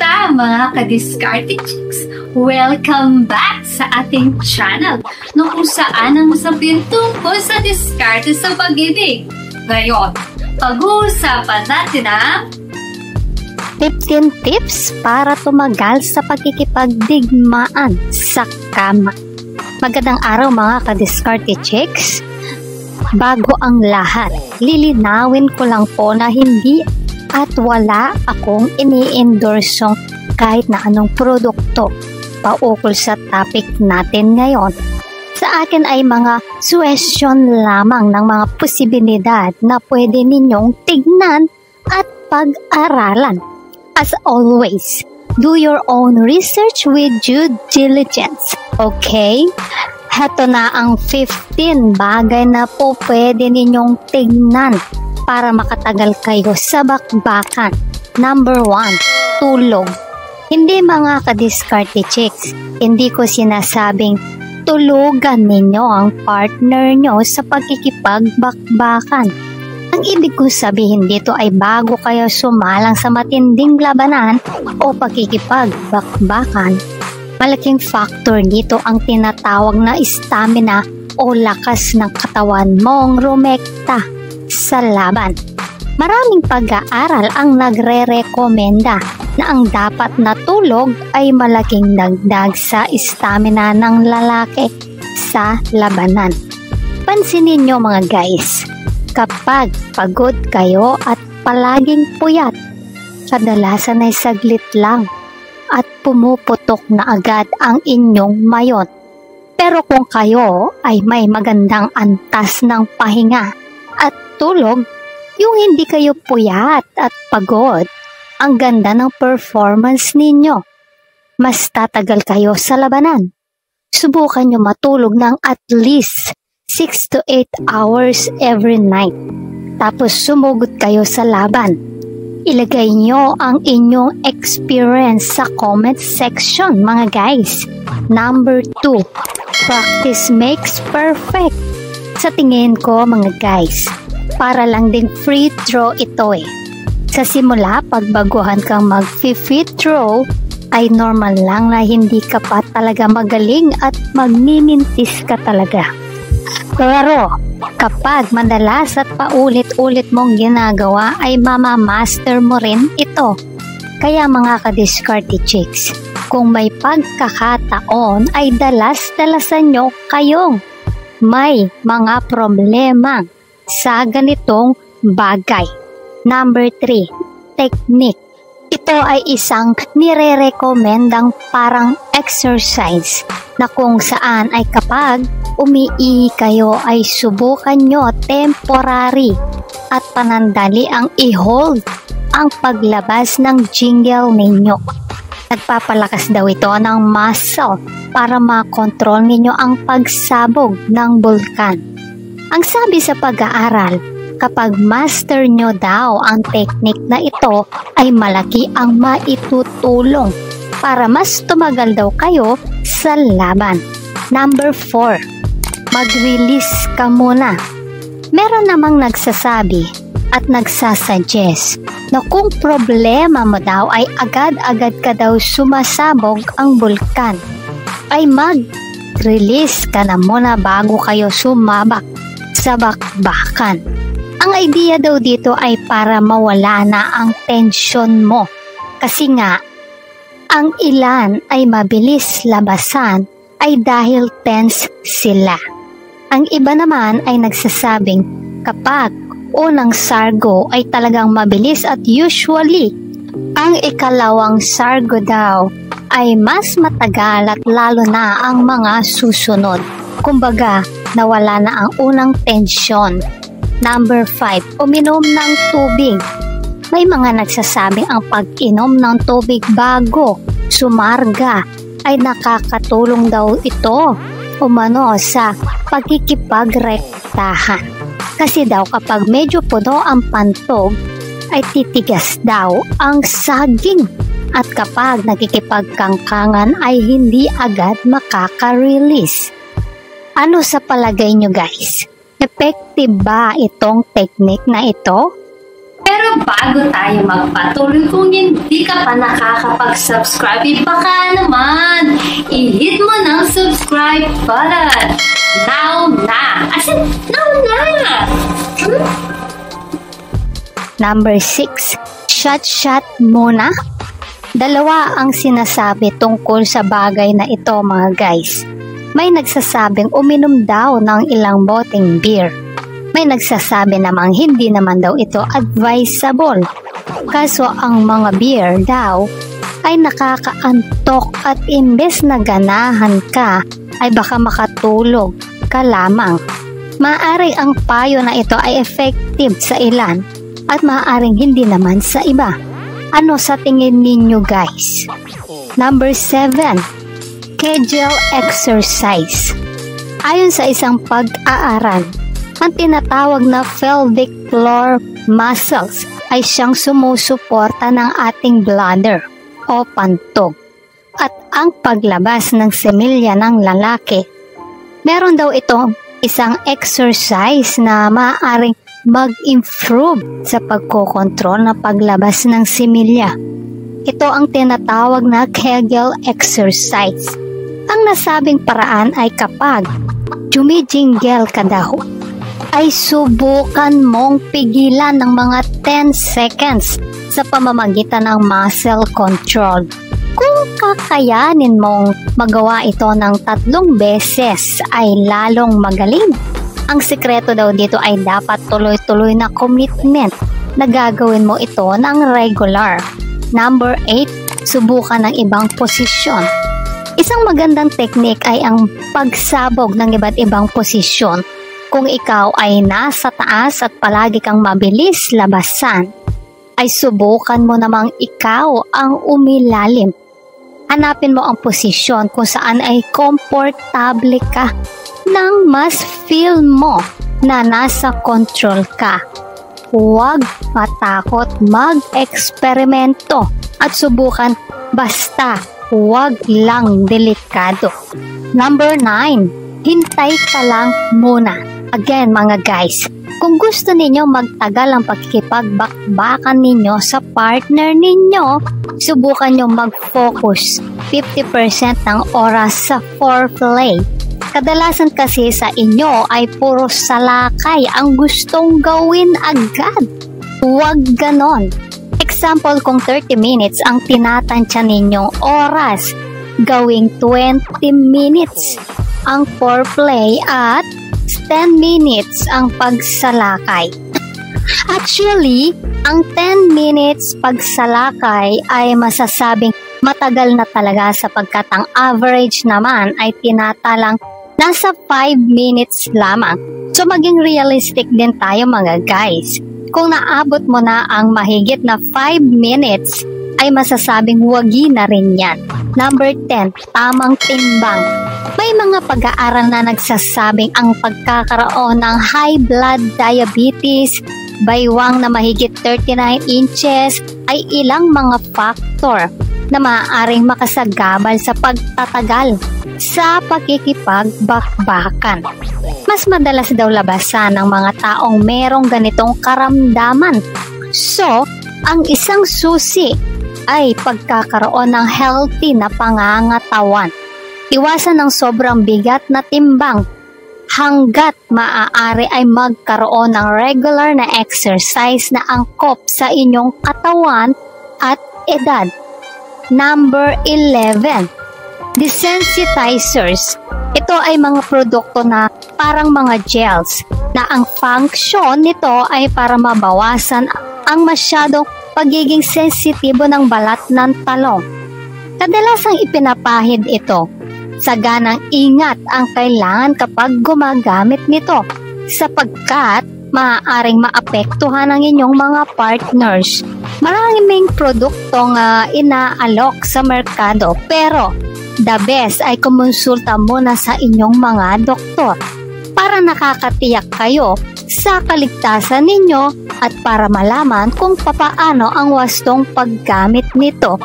Kamusta mga ka-Diskarte Chicks? Welcome back sa ating channel no kung saan ang usapin tungkol sa diskarte sa pag-ibig. Ngayon, pag-uusapan natin ang 15 tips para tumagal sa pagkikipagdigmaan sa kama. Magandang araw mga ka-Diskarte Chicks. Bago ang lahat, lilinawin ko lang po na hindi at wala akong ini-endorsong kahit na anong produkto paukol sa topic natin ngayon. Sa akin ay mga suggestion lamang ng mga posibilidad na pwede ninyong tignan at pag-aralan. As always, do your own research with due diligence. Okay? Heto na ang 15 bagay na po pwede ninyong tignan para makatagal kayo sa bakbakan. Number 1, tulog. Hindi mga ka-Diskarte Chicks, hindi ko sinasabing tulugan ninyo ang partner nyo sa pagkikipagbakbakan. Ang ibig ko sabihin dito ay bago kayo sumalang sa matinding labanan o pagkikipagbakbakan, malaking factor dito ang tinatawag na stamina o lakas ng katawan mong rumekta sa laban. Maraming pag-aaral ang nagre-rekomenda na ang dapat na tulog ay malaking dagdag sa stamina ng lalaki sa labanan. Pansinin nyo mga guys, kapag pagod kayo at palaging puyat, kadalasan ay saglit lang at pumuputok na agad ang inyong mayon. Pero kung kayo ay may magandang antas ng pahinga at tulog, yung hindi kayo puyat at pagod, ang ganda ng performance ninyo. Mas tatagal kayo sa labanan. Subukan nyo matulog ng at least 6 to 8 hours every night. Tapos sumugod kayo sa laban. Ilagay nyo ang inyong experience sa comment section mga guys. Number 2, practice makes perfect. Sa tingin ko mga guys, para lang ding free throw ito eh. Sa simula, pagbaguhan kang mag-free throw, ay normal lang na hindi ka pa talaga magaling at magmimintis ka talaga. Pero kapag madalas at paulit-ulit mong ginagawa ay mamamaster mo rin ito. Kaya mga ka-Diskarte Chicks, kung may pagkakataon ay dalas-dalasan nyo kayong may mga problema sa ganitong bagay. Number 3, technique. Ito ay isang nire-recommendang parang exercise na kung saan ay kapag umiihi kayo ay subukan nyo temporary at panandali ang i-hold ang paglabas ng jingle ninyo. Nagpapalakas daw ito ng muscle para makontrol ninyo ang pagsabog ng bulkan. Ang sabi sa pag-aaral, kapag master nyo daw ang technique na ito ay malaki ang maitutulong para mas tumagal daw kayo sa laban. Number 4, mag-release ka muna. Meron namang nagsasabi at nagsasuggest na kung problema mo daw ay agad-agad ka daw sumasabog ang bulkan, ay mag-release ka na muna bago kayo sumabak sa bakbakan. Ang idea daw dito ay para mawala na ang tensyon mo. Kasi nga, ang ilan ay mabilis labasan ay dahil tense sila. Ang iba naman ay nagsasabing kapag unang sargo ay talagang mabilis at usually, ang ikalawang sargo daw ay mas matagal at lalo na ang mga susunod. Kumbaga, nawala na ang unang tensyon. Number 5, uminom ng tubig. May mga nagsasabing ang pag-inom ng tubig bago sumarga ay nakakatulong daw ito umano sa pagkikipagrektahan. Kasi daw kapag medyo puno ang pantog ay titigas daw ang saging at kapag nakikipagkangkangan ay hindi agad makaka-release. Ano sa palagay nyo guys? Effective ba itong technique na ito? Pero Pero bago tayo magpatuloy, kung hindi ka pa nakakapag-subscribe, baka naman i-hit mo ng subscribe button. Now na! As in, now na! Number 6, shot muna. Dalawa ang sinasabi tungkol sa bagay na ito mga guys. May nagsasabing uminom daw ng ilang boteng beer. May nagsasabi namang hindi naman daw ito advisable. Kaso ang mga beer daw ay nakakaantok at imbes na ganahan ka ay baka makatulog ka lamang. Maaring ang payo na ito ay effective sa ilan at maaaring hindi naman sa iba. Ano sa tingin ninyo guys? Number 7, Kegel exercise. Ayon sa isang pag-aaral, ang tinatawag na pelvic floor muscles ay siyang sumusuporta ng ating bladder o pantog at ang paglabas ng semilya ng lalaki. Meron daw itong isang exercise na maaaring mag-improve sa pagkokontrol ng paglabas ng semilya. Ito ang tinatawag na Kegel exercise. Ang nasabing paraan ay kapag jumijingle ka daw, ay subukan mong pigilan ng mga 10 seconds sa pamamagitan ng muscle control. Kung kakayanin mong magawa ito ng 3 beses ay lalong magaling. Ang sikreto daw dito ay dapat tuloy-tuloy na commitment na gagawin mo ito ng regular. Number 8, subukan ng ibang posisyon. Isang magandang teknik ay ang pagsabog ng iba't ibang posisyon. Kung ikaw ay nasa taas at palagi kang mabilis labasan, ay subukan mo namang ikaw ang umilalim. Hanapin mo ang posisyon kung saan ay komportable ka nang mas feel mo na nasa control ka. Huwag matakot mag-eksperimento at subukan, basta huwag lang delikado. Number 9, hintay ka lang muna. Again mga guys, kung gusto ninyo magtagal ang pakikipagbakbakan ninyo sa partner ninyo, subukan nyo mag-focus 50% ng oras sa foreplay. Kadalasan kasi sa inyo ay puro salakay ang gustong gawin agad. Huwag ganon. Example, kung 30 minutes ang tinatansya ninyong oras, gawing 20 minutes ang foreplay at 10 minutes ang pagsalakay. Actually, ang 10 minutes pagsalakay ay masasabing matagal na talaga sapagkat ang average naman ay tinatalang nasa 5 minutes lamang. So maging realistic din tayo mga guys. Kung naabot mo na ang mahigit na 5 minutes, ay masasabing wagi na rin yan. Number 10, tamang timbang. May mga pag-aaral na nagsasabing ang pagkakaroon ng high blood diabetes, baywang na mahigit 39 inches ay ilang mga factor na maaaring makasagabal sa pagtatagal sa pakikipagbakbakan. Mas madalas daw labasan ng mga taong merong ganitong karamdaman. So, ang isang susi ay pagkakaroon ng healthy na pangangatawan. Iwasan ng sobrang bigat na timbang. Hanggat maaari ay magkaroon ng regular na exercise na angkop sa inyong katawan at edad. Number 11, desensitizers. Ito ay mga produkto na parang mga gels na ang function nito ay para mabawasan ang masyadong pagiging sensitibo ng balat ng talong. Kadalasang ipinapahid ito. Saganang ingat ang kailangan kapag gumagamit nito sapagkat maaaring maapektuhan ang inyong mga partners. Maraming produktong inaalok sa merkado pero the best ay kumonsulta muna sa inyong mga doktor para nakakatiyak kayo sa kaligtasan ninyo at para malaman kung papaano ang wastong paggamit nito.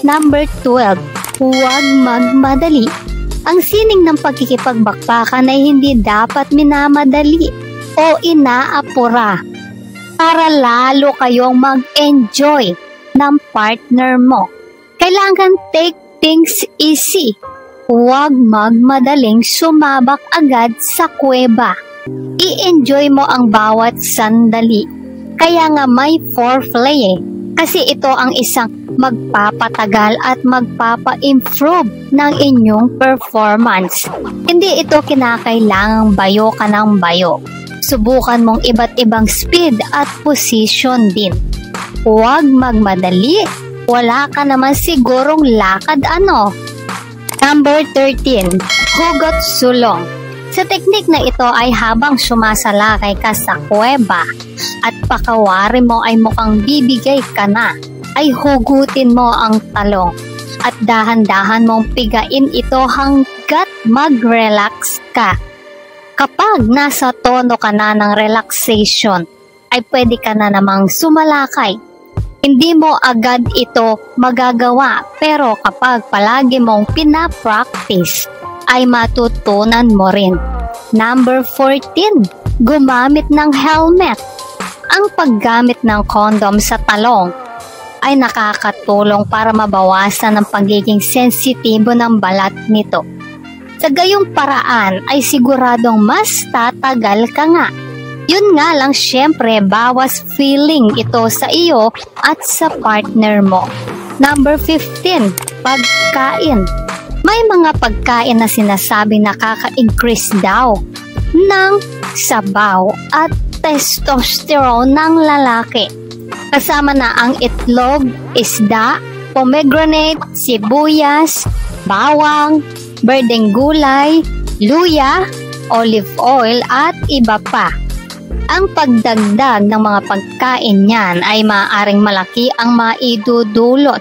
Number 12, huwag magmadali. Ang sining ng pagkikipagbakbakan ay hindi dapat minamadali o inaapura. para lalo kayong mag-enjoy ng partner mo. Kailangan take things easy. Huwag magmadaling sumabak agad sa kuweba. I-enjoy mo ang bawat sandali. Kaya nga may foreplay kasi ito ang isang magpapatagal at magpapa-improve ng inyong performance. Hindi ito kinakailangang bayo ka ng bayo. Subukan mong iba't ibang speed at position din. Huwag magmadali. Wala ka naman sigurong lakad ano. Number 13. Hugot sulong. Sa teknik na ito ay habang sumasalakay ka sa kuweba at pakawari mo ay mukhang bibigay ka na, ay hugutin mo ang talong at dahan-dahan mong pigain ito hanggat mag-relax ka. Kapag nasa tono ka na ng relaxation, ay pwede ka na namang sumalakay. Hindi mo agad ito magagawa pero kapag palagi mong pinapractice ay matutunan mo rin. Number 14. Gumamit ng helmet. Ang paggamit ng condom sa talong ay nakakatulong para mabawasan ang pagiging sensitibo ng balat nito. Sa gayong paraan ay siguradong mas tatagal ka nga. Yun nga lang syempre bawas feeling ito sa iyo at sa partner mo. Number 15. Pagkain. May mga pagkain na sinasabi nakaka-increase daw ng sabaw at testosterone ng lalaki. Kasama na ang itlog, isda, pomegranate, sibuyas, bawang, berdeng gulay, luya, olive oil at iba pa. Ang pagdagdag ng mga pagkain niyan ay maaaring malaki ang maidudulot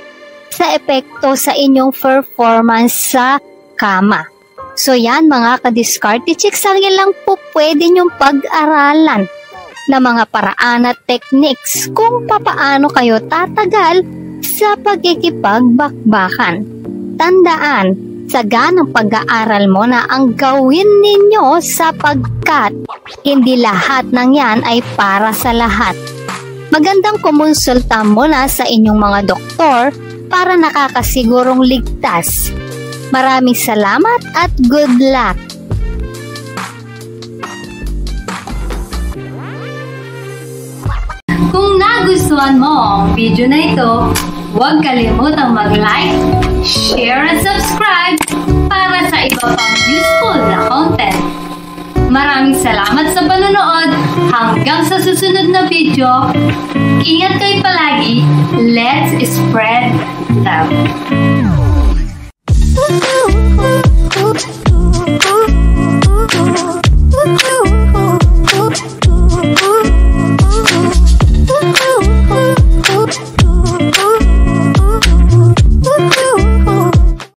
sa epekto sa inyong performance sa kama. So yan mga ka-discarte chicks, yan lang po pwede nyong pag-aralan na mga paraan at techniques kung papaano kayo tatagal sa pagkikipagbakbakan. Tandaan, saganang pag-aaral mo na ang gawin ninyo sapagkat hindi lahat ng yan ay para sa lahat. Magandang kumonsulta muna sa inyong mga doktor para nakakasigurong ligtas. Maraming salamat at good luck! Kung nagustuhan mo ang video na ito, huwag kalimutang mag-like, share at subscribe para sa iba pang useful na content. Maraming salamat sa panonood. Hanggang sa susunod na video, ingat kayo palagi. Let's spread love.